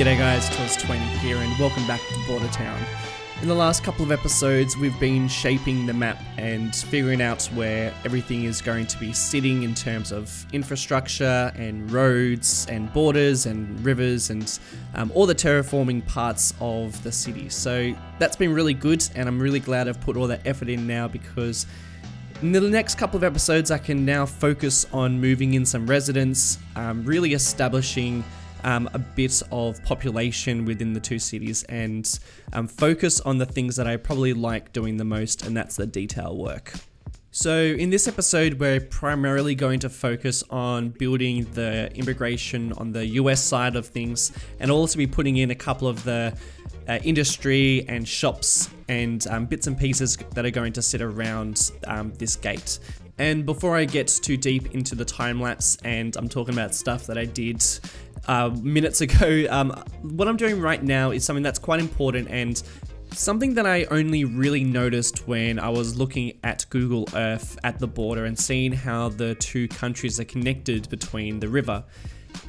G'day guys, Toz20 here and welcome back to Bordertown. In the last couple of episodes we've been shaping the map and figuring out where everything is going to be sitting in terms of infrastructure and roads and borders and rivers and all the terraforming parts of the city. So that's been really good and I'm really glad I've put all that effort in now, because in the next couple of episodes I can now focus on moving in some residents, really establishing a bit of population within the two cities and focus on the things that I probably like doing the most, and that's the detail work. So in this episode we're primarily going to focus on building the immigration on the US side of things, and also be putting in a couple of the industry and shops and bits and pieces that are going to sit around this gate. And before I get too deep into the time lapse and I'm talking about stuff that I did minutes ago, what I'm doing right now is something that's quite important and something that I only really noticed when I was looking at Google Earth at the border and seeing how the two countries are connected between the river.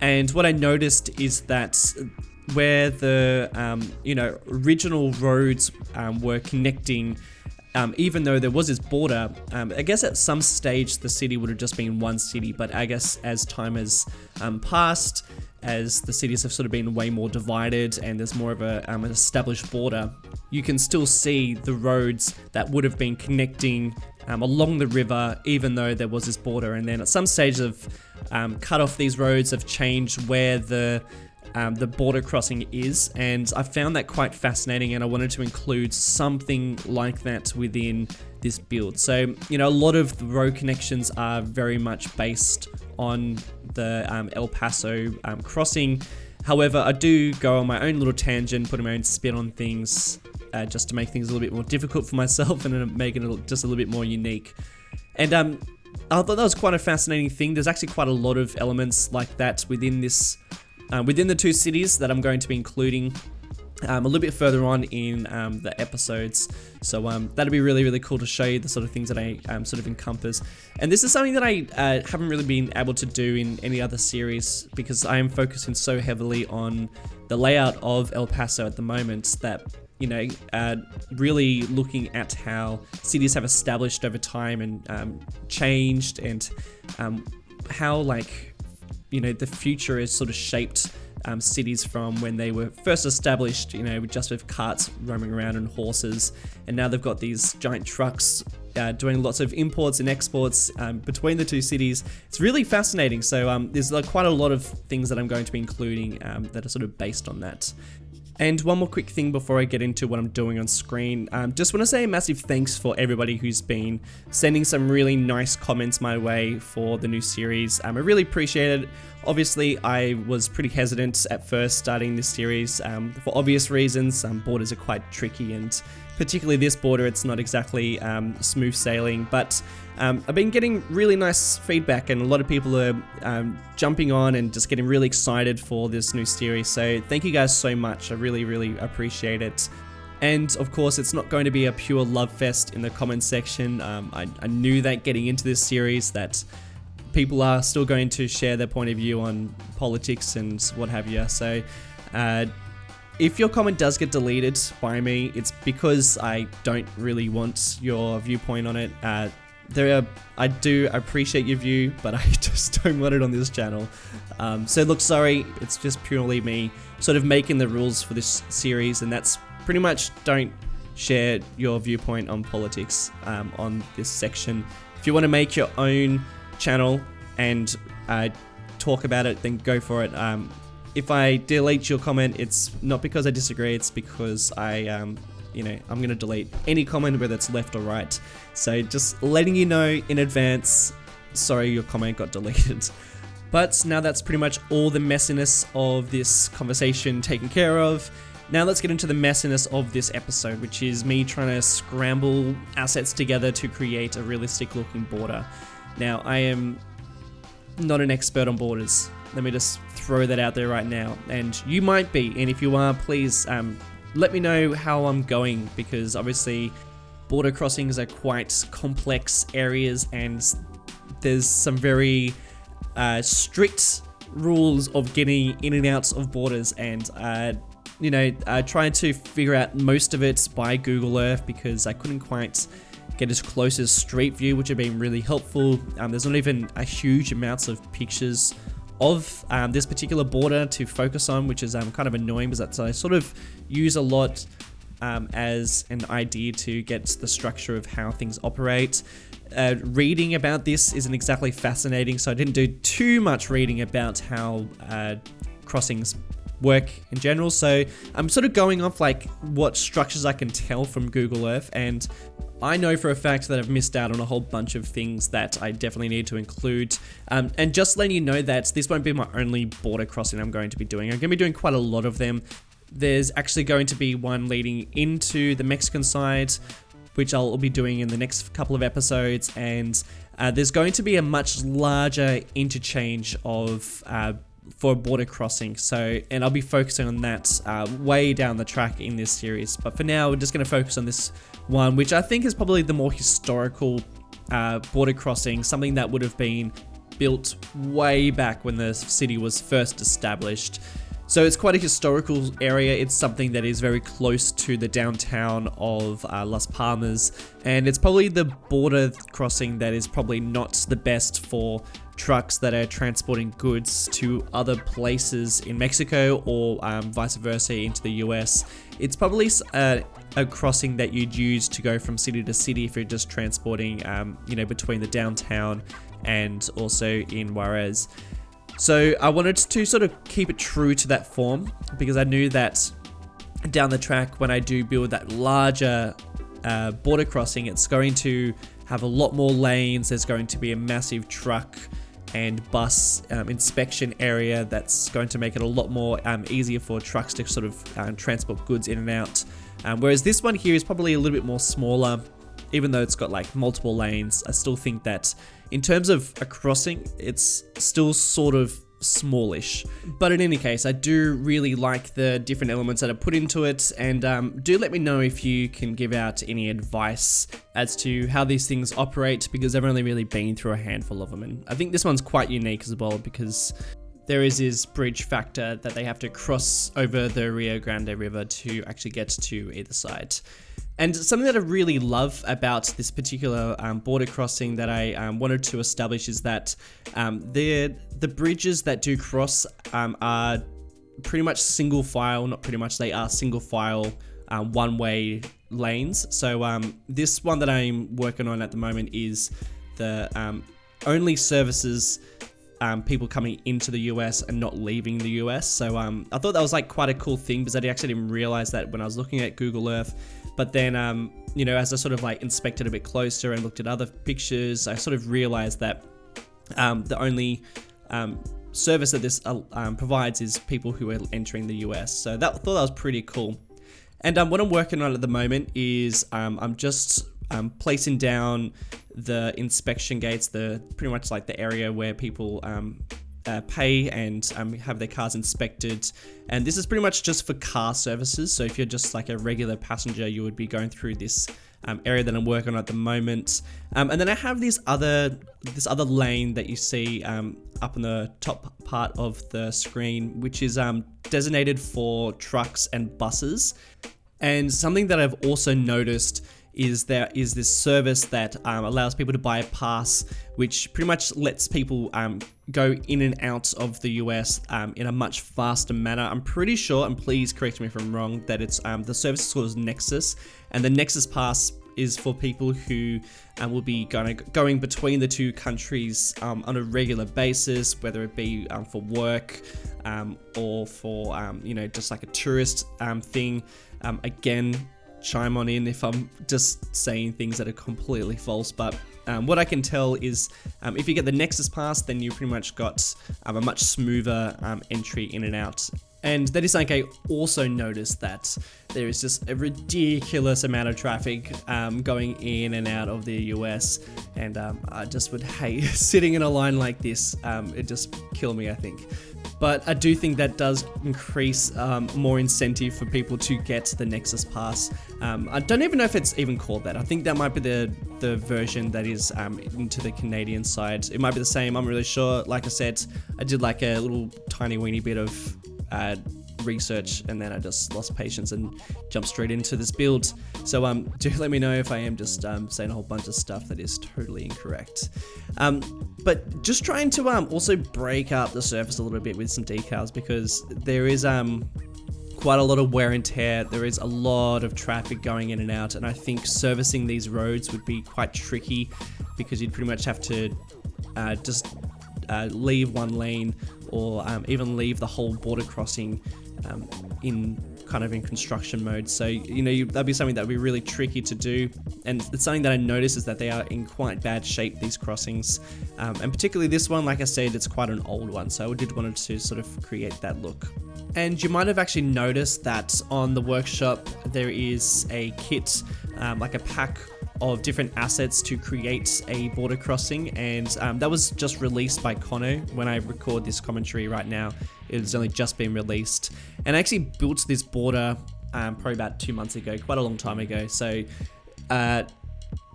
And what I noticed is that where the original roads were connecting, even though there was this border, I guess at some stage the city would have just been one city, but I guess as time has passed, as the cities have sort of been way more divided and there's more of an established border, you can still see the roads that would have been connecting along the river, even though there was this border. And then at some stage of cut off these roads, have changed where the border crossing is, and I found that quite fascinating, and I wanted to include something like that within this build. So, a lot of the road connections are very much based on the El Paso crossing. However, I do go on my own little tangent, putting my own spin on things, just to make things a little bit more difficult for myself and making it just a little bit more unique. And I thought that was quite a fascinating thing. There's actually quite a lot of elements like that within this within the two cities that I'm going to be including a little bit further on in the episodes. So that'll be really, really cool to show you the sort of things that I sort of encompass. And this is something that I haven't really been able to do in any other series, because I am focusing so heavily on the layout of El Paso at the moment that, really looking at how cities have established over time and changed, and how the future is sort of shaped cities from when they were first established, just with carts roaming around and horses, and now they've got these giant trucks doing lots of imports and exports between the two cities. It's really fascinating. So there's quite a lot of things that I'm going to be including that are sort of based on that. And one more quick thing before I get into what I'm doing on screen. Just want to say a massive thanks for everybody who's been sending some really nice comments my way for the new series. I really appreciate it. Obviously, I was pretty hesitant at first starting this series for obvious reasons. Borders are quite tricky, and particularly this border, it's not exactly smooth sailing, but I've been getting really nice feedback, and a lot of people are jumping on and just getting really excited for this new series. So thank you guys so much. I really, really appreciate it. And of course, it's not going to be a pure love fest in the comments section. I knew that getting into this series that people are still going to share their point of view on politics and what have you. So if your comment does get deleted by me, it's because I don't really want your viewpoint on it. I do appreciate your view, but I just don't want it on this channel. So look, sorry, it's just purely me sort of making the rules for this series, and that's pretty much don't share your viewpoint on politics on this section. If you want to make your own channel and talk about it, then go for it. If I delete your comment, it's not because I disagree, it's because I'm going to delete any comment, whether it's left or right. So just letting you know in advance, sorry, your comment got deleted. But now that's pretty much all the messiness of this conversation taken care of. Now let's get into the messiness of this episode, which is me trying to scramble assets together to create a realistic looking border. Now, I am not an expert on borders. Let me just throw that out there right now. And you might be, and if you are, please let me know how I'm going, because obviously border crossings are quite complex areas and there's some very strict rules of getting in and out of borders, and trying to figure out most of it by Google Earth because I couldn't quite get as close as Street View, which have been really helpful. There's not even a huge amounts of pictures of this particular border to focus on, which is kind of annoying because I sort of use a lot as an idea to get the structure of how things operate. Reading about this isn't exactly fascinating, so I didn't do too much reading about how crossings work in general. So I'm sort of going off like what structures I can tell from Google Earth, and I know for a fact that I've missed out on a whole bunch of things that I definitely need to include. And just letting you know that this won't be my only border crossing I'm going to be doing. I'm going to be doing quite a lot of them. There's actually going to be one leading into the Mexican side, which I'll be doing in the next couple of episodes, and there's going to be a much larger interchange of for border crossing. And I'll be focusing on that way down the track in this series. But for now, we're just going to focus on this one, which I think is probably the more historical border crossing, something that would have been built way back when the city was first established. So it's quite a historical area. It's something that is very close to the downtown of Las Palmas, and it's probably the border crossing that is probably not the best for trucks that are transporting goods to other places in Mexico or vice versa into the US. It's probably a crossing that you'd use to go from city to city if you're just transporting, between the downtown and also in Juarez. So I wanted to sort of keep it true to that form because I knew that down the track when I do build that larger border crossing, it's going to have a lot more lanes. There's going to be a massive truck and bus inspection area that's going to make it a lot more easier for trucks to sort of transport goods in and out. Whereas this one here is probably a little bit more smaller. Even though it's got like multiple lanes, I still think that in terms of a crossing, it's still sort of smallish. But in any case, I do really like the different elements that are put into it, and do let me know if you can give out any advice as to how these things operate, because I've only really been through a handful of them, and I think this one's quite unique as well because there is this bridge factor that they have to cross over the Rio Grande River to actually get to either side. And something that I really love about this particular border crossing that I wanted to establish is that the bridges that do cross are pretty much single file, not pretty much, they are single file one-way lanes. So this one that I'm working on at the moment is the only services people coming into the US and not leaving the US. So I thought that was like quite a cool thing because I actually didn't realize that when I was looking at Google Earth. But then, as I sort of like inspected a bit closer and looked at other pictures, I sort of realized that the only service that this provides is people who are entering the US. So I thought that was pretty cool. And what I'm working on at the moment is I'm just placing down the inspection gates, pretty much like the area where people pay and have their cars inspected. And this is pretty much just for car services. So if you're just like a regular passenger, you would be going through this area that I'm working on at the moment. And then I have this other lane that you see up in the top part of the screen, which is designated for trucks and buses. And something that I've also noticed is there is this service that allows people to buy a pass, which pretty much lets people go in and out of the US in a much faster manner. I'm pretty sure, and please correct me if I'm wrong, that it's the service is called Nexus, and the Nexus Pass is for people who will be going between the two countries on a regular basis, whether it be for work or for just like a tourist thing. Again, chime on in if I'm just saying things that are completely false, but what I can tell is if you get the Nexus Pass, then you pretty much got a much smoother entry in and out. And that is something I also noticed, that there is just a ridiculous amount of traffic going in and out of the US, and I just would hate sitting in a line like this. It just kill me, I think. But I do think that does increase more incentive for people to get the Nexus Pass. I don't even know if it's even called that. I think that might be the version that is into the Canadian side. It might be the same, I'm really sure. Like I said, I did like a little tiny weeny bit of research, and then I just lost patience and jumped straight into this build. So do let me know if I am just saying a whole bunch of stuff that is totally incorrect. But just trying to also break up the surface a little bit with some decals, because there is quite a lot of wear and tear. There is a lot of traffic going in and out, and I think servicing these roads would be quite tricky, because you'd pretty much have to just leave one lane, or even leave the whole border crossing in construction mode. So that'd be something that would be really tricky to do, and it's something that I noticed is that they are in quite bad shape, these crossings, and particularly this one. Like I said, it's quite an old one, so I did want to sort of create that look. And you might have actually noticed that on the workshop there is a kit, like a pack of different assets to create a border crossing, and that was just released by Kono. When I record this commentary right now, it's only just been released, and I actually built this border probably about 2 months ago, quite a long time ago. So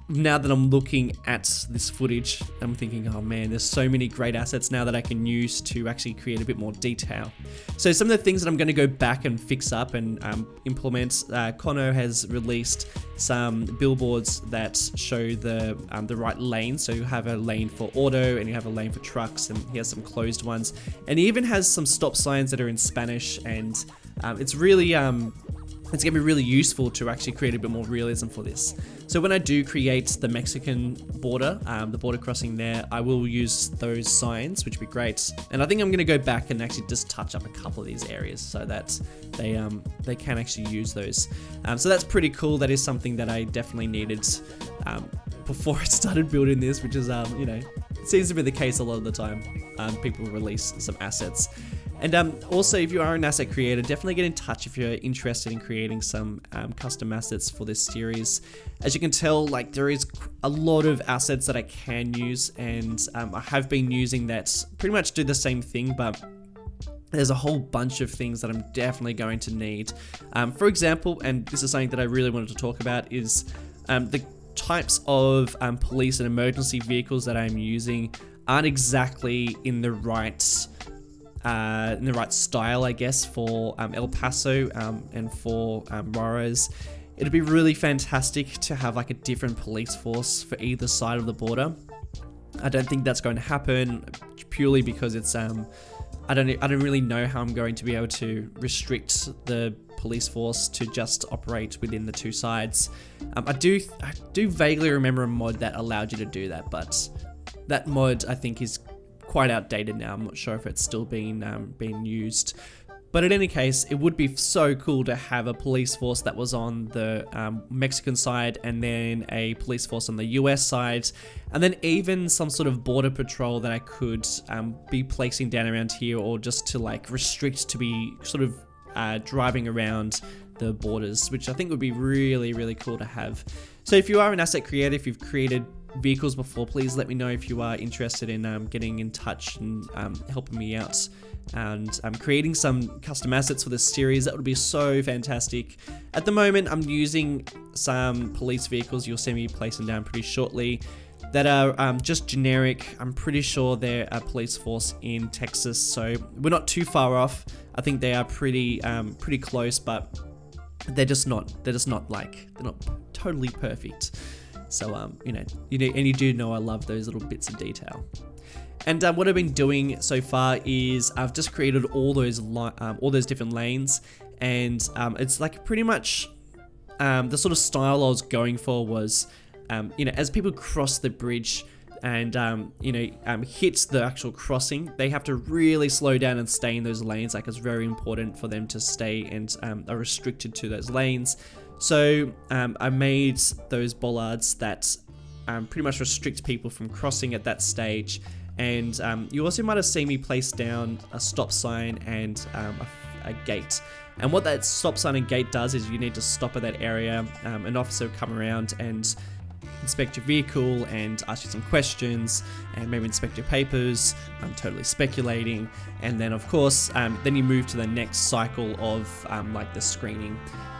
now that I'm looking at this footage, I'm thinking, oh man, there's so many great assets now that I can use to actually create a bit more detail. So some of the things that I'm going to go back and fix up and implement, Kono has released some billboards that show the right lane. So you have a lane for auto, and you have a lane for trucks, and he has some closed ones, and he even has some stop signs that are in Spanish, and it's really it's going to be really useful to actually create a bit more realism for this. So when I do create the Mexican border, the border crossing there, I will use those signs, which would be great. And I think I'm going to go back and actually just touch up a couple of these areas so that they can actually use those. So that's pretty cool. That is something that I definitely needed before I started building this, which is, it seems to be the case a lot of the time. People release some assets. And also, if you are an asset creator, definitely get in touch if you're interested in creating some custom assets for this series. As you can tell, like, there is a lot of assets that I can use, and I have been using that pretty much do the same thing, but there's a whole bunch of things that I'm definitely going to need. For example, and this is something that I really wanted to talk about, is the types of police and emergency vehicles that I'm using aren't exactly in the right style, I guess, for El Paso and for Juarez. It'd be really fantastic to have like a different police force for either side of the border. I don't think that's going to happen, purely because it's I don't really know how I'm going to be able to restrict the police force to just operate within the two sides. I do vaguely remember a mod that allowed you to do that, but that mod I think is quite outdated now. I'm not sure if it's still being used. But in any case, it would be so cool to have a police force that was on the Mexican side, and then a police force on the US side, and then even some sort of border patrol that I could be placing down around here, or just to like restrict to be sort of driving around the borders, which I think would be really, really cool to have. So if you are an asset creator, if you've created vehicles before, please let me know if you are interested in getting in touch and helping me out and creating some custom assets for this series. That would be so fantastic. At the moment, I'm using some police vehicles you'll see me placing down pretty shortly that are just generic. I'm pretty sure they're a police force in Texas, so we're not too far off. I think they are pretty close, but they're not totally perfect. So and you do know I love those little bits of detail. And what I've been doing so far is I've just created all those different lanes, and it's like pretty much the sort of style I was going for was, as people cross the bridge and hit the actual crossing, they have to really slow down and stay in those lanes. Like, it's very important for them to stay and are restricted to those lanes. So I made those bollards that pretty much restrict people from crossing at that stage. And you also might have seen me place down a stop sign and a gate. And what that stop sign and gate does is you need to stop at that area. An officer will come around and inspect your vehicle and ask you some questions and maybe inspect your papers. I'm totally speculating. And then of course, then you move to the next cycle of like the screening.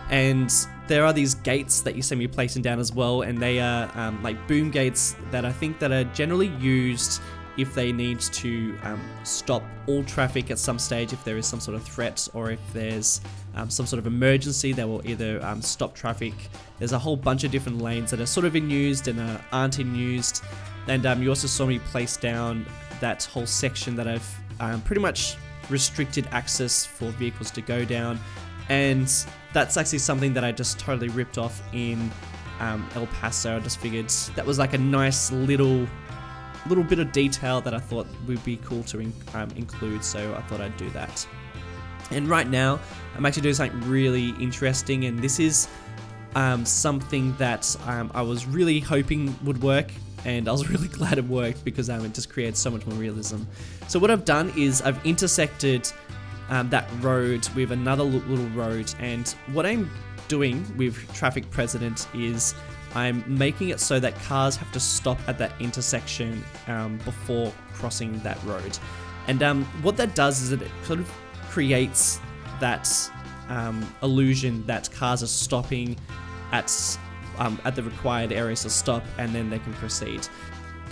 And there are these gates that you see me placing down as well, and they are like boom gates that I think that are generally used if they need to stop all traffic at some stage, if there is some sort of threat or if there's some sort of emergency that will either stop traffic. There's a whole bunch of different lanes that are sort of in used and aren't in used. And you also saw me place down that whole section that I've pretty much restricted access for vehicles to go down. And that's actually something that I just totally ripped off in El Paso. I just figured that was like a nice little bit of detail that I thought would be cool to include, so I thought I'd do that. And right now, I'm actually doing something really interesting, and this is something that I was really hoping would work, and I was really glad it worked because it just creates so much more realism. So what I've done is I've intersected that road with another little road, and what I'm doing with Traffic President is I'm making it so that cars have to stop at that intersection before crossing that road. And what that does is it sort of creates that illusion that cars are stopping at the required areas to stop, and then they can proceed.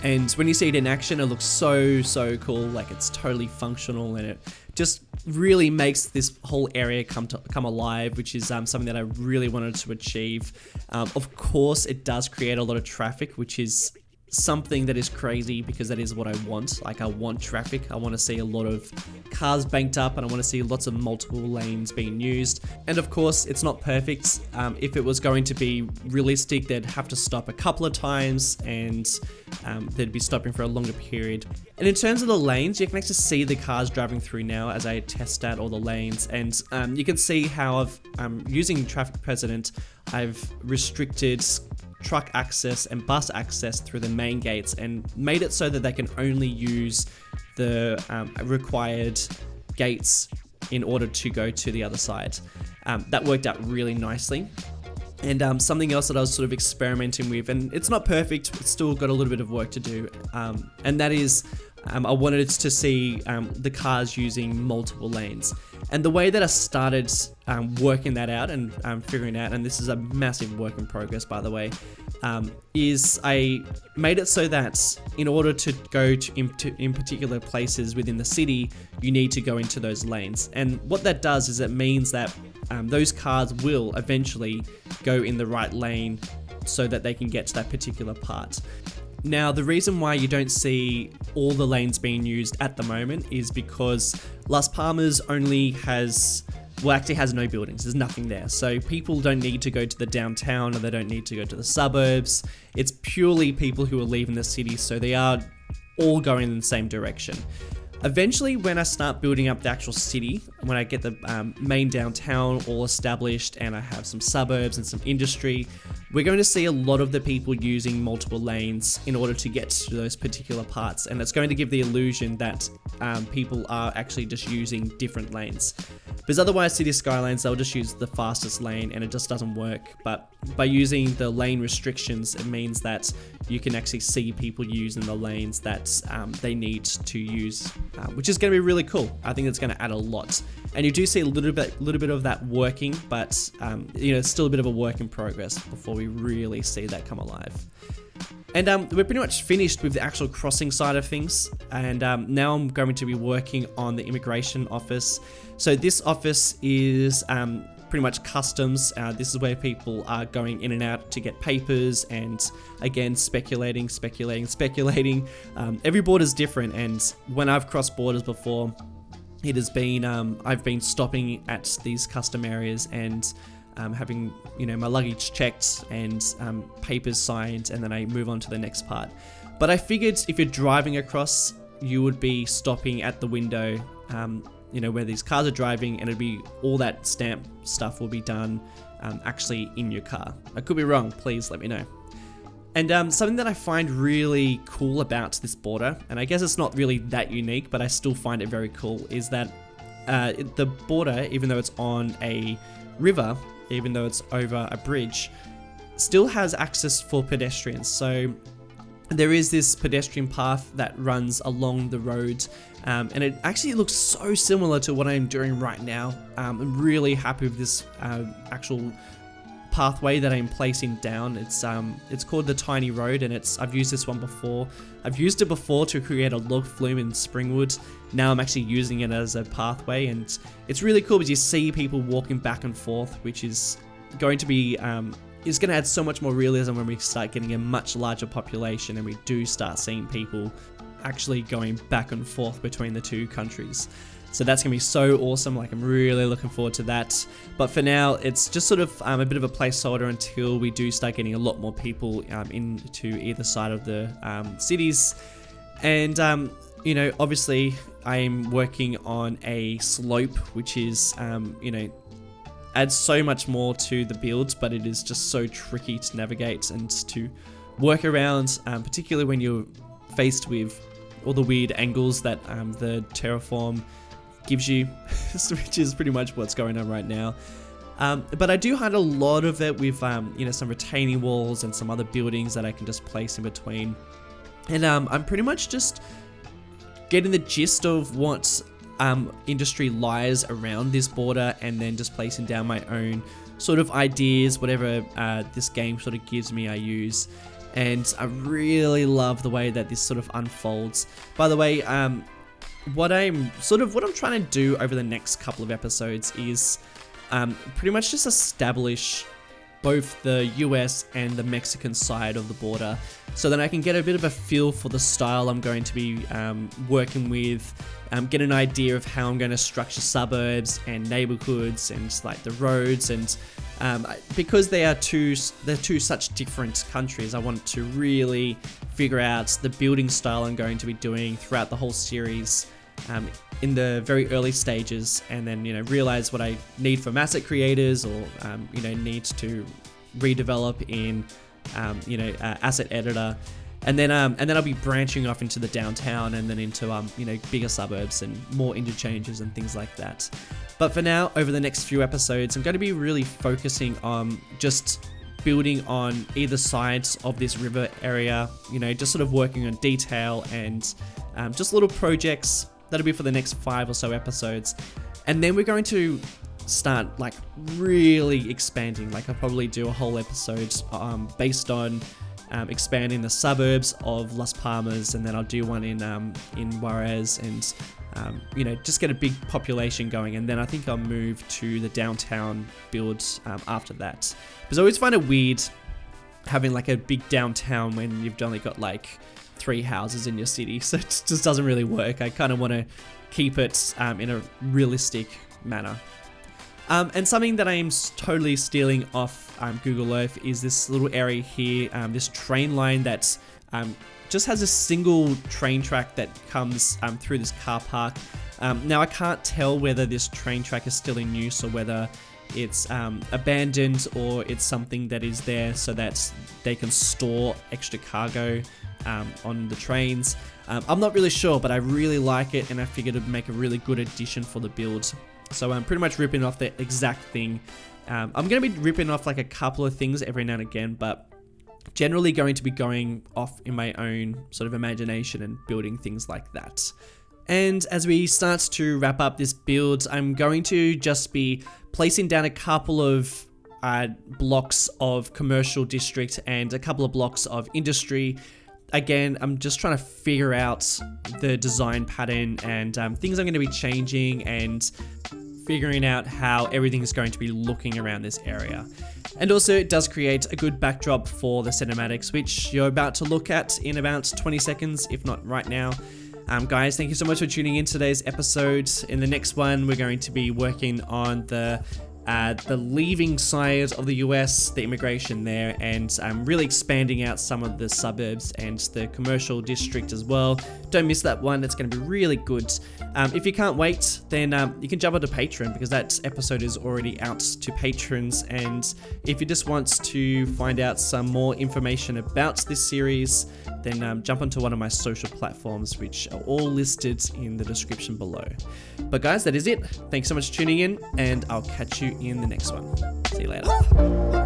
And when you see it in action, it looks so cool. Like, it's totally functional, and it just really makes this whole area come alive, which is something that I really wanted to achieve. Of course, it does create a lot of traffic, which is something that is crazy because that is what I want. Like, I want traffic. I want to see a lot of cars banked up, and I want to see lots of multiple lanes being used. And of course, it's not perfect. If it was going to be realistic, they'd have to stop a couple of times, and they'd be stopping for a longer period. And in terms of the lanes, you can actually see the cars driving through now as I test out all the lanes. And you can see how using Traffic President, I've restricted truck access and bus access through the main gates and made it so that they can only use the required gates in order to go to the other side. That worked out really nicely. And something else that I was sort of experimenting with, and it's not perfect, it's still got a little bit of work to do, and that is I wanted to see the cars using multiple lanes. And the way that I started working that out and figuring out, and this is a massive work in progress by the way, is I made it so that in order to go in particular places within the city, you need to go into those lanes. And what that does is it means that those cars will eventually go in the right lane so that they can get to that particular part. Now, the reason why you don't see all the lanes being used at the moment is because Las Palmas only has no buildings. There's nothing there. So people don't need to go to the downtown, or they don't need to go to the suburbs. It's purely people who are leaving the city, so they are all going in the same direction. Eventually, when I start building up the actual city, when I get the main downtown all established and I have some suburbs and some industry, we're going to see a lot of the people using multiple lanes in order to get to those particular parts. And it's going to give the illusion that people are actually just using different lanes. Because otherwise, City Skylines, they'll just use the fastest lane and it just doesn't work. But by using the lane restrictions, it means that you can actually see people using the lanes that they need to use, which is going to be really cool. I think it's going to add a lot. And you do see a little bit of that working, but it's still a bit of a work in progress before we really see that come alive. And we're pretty much finished with the actual crossing side of things, and now I'm going to be working on the immigration office. So this office is pretty much customs. This is where people are going in and out to get papers, and again, speculating. Every border is different, and when I've crossed borders before, it has been I've been stopping at these custom areas and having my luggage checked and papers signed, and then I move on to the next part. But I figured if you're driving across, you would be stopping at the window, where these cars are driving, and it'd be all that stamp stuff will be done actually in your car. I could be wrong, please let me know. And something that I find really cool about this border, and I guess it's not really that unique, but I still find it very cool, is that the border, even though it's on a river, even though it's over a bridge, still has access for pedestrians. So there is this pedestrian path that runs along the road, and it actually looks so similar to what I'm doing right now. I'm really happy with this actual pathway that I'm placing down. It's called the Tiny Road, and I've used this one before. I've used it before to create a log flume in Springwood. Now I'm actually using it as a pathway, and it's really cool because you see people walking back and forth, which is going to be is going to add so much more realism when we start getting a much larger population and we do start seeing people actually going back and forth between the two countries. So that's going to be so awesome. Like, I'm really looking forward to that. But for now, it's just sort of a bit of a placeholder until we do start getting a lot more people into either side of the cities. And, you know, obviously I'm working on a slope, which is, you know, adds so much more to the builds, but it is just so tricky to navigate and to work around, particularly when you're faced with all the weird angles that the terraform gives you, which is pretty much what's going on right now. But I do hide a lot of it with you know, some retaining walls and some other buildings that I can just place in between. And I'm pretty much just getting the gist of what industry lies around this border, and then just placing down my own sort of ideas, whatever this game sort of gives me, I use. And I really love the way that this sort of unfolds. By the way, what I'm trying to do over the next couple of episodes is pretty much just establish both the US and the Mexican side of the border, so that I can get a bit of a feel for the style I'm going to be working with, get an idea of how I'm going to structure suburbs and neighborhoods and like the roads, and because they're two such different countries, I want to really figure out the building style I'm going to be doing throughout the whole series in the very early stages, and then, you know, realize what I need from asset creators, or you know, need to redevelop in you know, asset editor, and then I'll be branching off into the downtown, and then into you know, bigger suburbs and more interchanges and things like that. But for now, over the next few episodes, I'm going to be really focusing on just building on either sides of this river area, you know, just sort of working on detail and just little projects. That'll be for the next 5 or so episodes. And then we're going to start like really expanding. Like, I'll probably do a whole episode based on expanding the suburbs of Las Palmas, and then I'll do one in Juarez, and you know, just get a big population going. And then I think I'll move to the downtown build after that, because I always find it weird having like a big downtown when you've only got like 3 houses in your city, so it just doesn't really work. I kind of want to keep it in a realistic manner. And something that I'm totally stealing off Google Earth is this little area here, this train line that just has a single train track that comes through this car park. Now I can't tell whether this train track is still in use, or whether it's abandoned, or it's something that is there so that they can store extra cargo on the trains. I'm not really sure, but I really like it, and I figured it'd make a really good addition for the build. So I'm pretty much ripping off the exact thing. I'm going to be ripping off like a couple of things every now and again, but generally going to be going off in my own sort of imagination and building things like that. And as we start to wrap up this build, I'm going to just be placing down a couple of blocks of commercial district and a couple of blocks of industry. Again, I'm just trying to figure out the design pattern and things I'm going to be changing, and figuring out how everything is going to be looking around this area. And also, it does create a good backdrop for the cinematics, which you're about to look at in about 20 seconds, if not right now. Guys, thank you so much for tuning in today's episode. In the next one, we're going to be working on the the leaving side of the US, the immigration there, and really expanding out some of the suburbs and the commercial district as well. Don't miss that one, it's going to be really good. If you can't wait, then you can jump onto Patreon, because that episode is already out to patrons. And if you just want to find out some more information about this series, then jump onto one of my social platforms, which are all listed in the description below. But guys, that is it. Thanks so much for tuning in, and I'll catch you in the next one. See you later.